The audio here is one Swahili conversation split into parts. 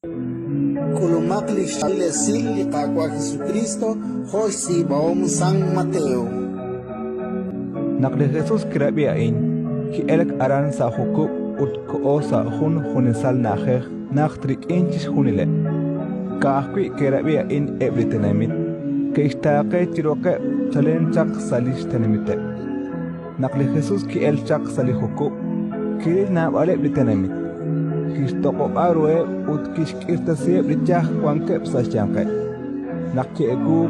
Kulumakli lesil li kakwa Jesucristo, hoy si baom San Mateo. Nakle Jesus kirabiain, ki elek aran sa hukuk ut ko sa hunisal naher nachtrik inchis hunile. Kahkwi kirabiain ebritenamit, ke istake tiroke chalen chak salish tenemite. Nakle Jesus ki el chak salih hukuk, ki na ale ebritenamit. Kistoko arwe ut kiskirta siep richah kwankep sa siangke. Nakki egu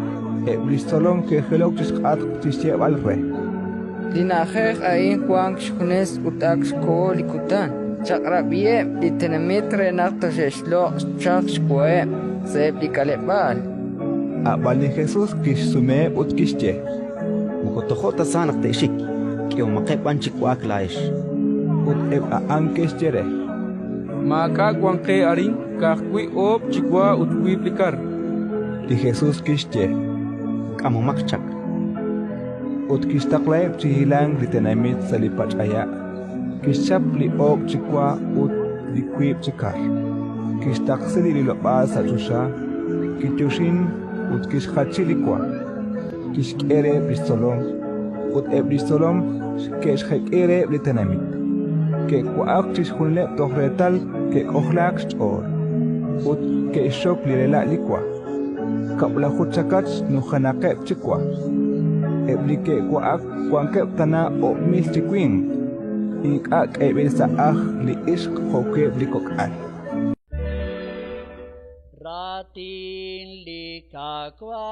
ebrisolom ke helok tiskat tisiep alre. Dinaheh ain kwang shkunes utak sko likutan. Chakrabie ditenemetre naktasheshlo chak shkwe sep likalepal. Abali Jesus kisume ut kische. Mukotohota sanak teishik. Kyo makepan chikwak laish. Ut eb aankes jere. Maka kwangke aring kakwi op chikwa utwi plikar. Di Jesus kische. Kamu makchak. Ut kistaklay chihilang ritenamit sa lipat aya. Kishap li op chikwa ut likwip chikar. Kistaksili lilopal sa chusha. Kitushin ut kishkachilikwa. Kishkere bristolom. Ut eb bristolom kishkere ritenamit. Que coactis hunle tohretal que ohlax or ut que shok lilela likwa kapla huchakats no hanake chikwa eblike coac quanke tana o milchiquin ik ak ebesa li isk hoke blikokal ratin likakwa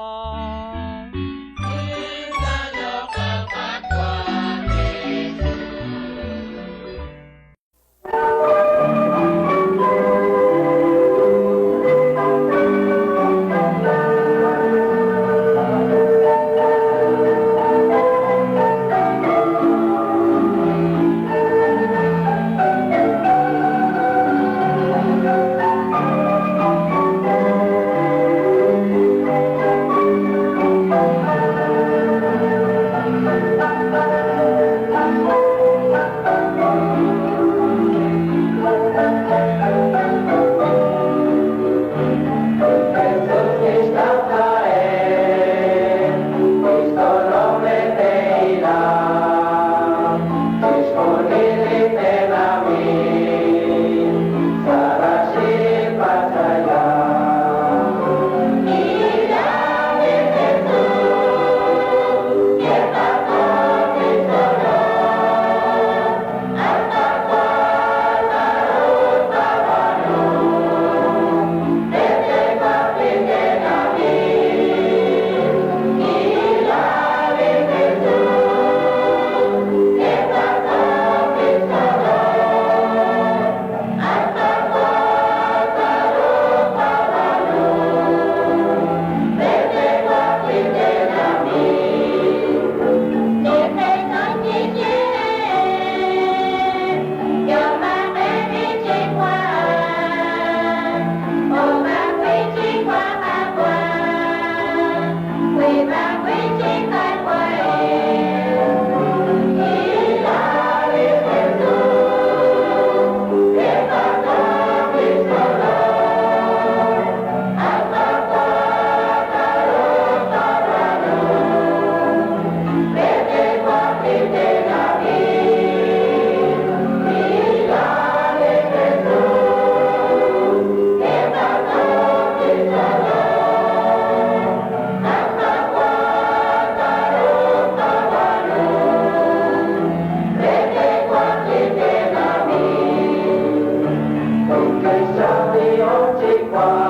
Wow.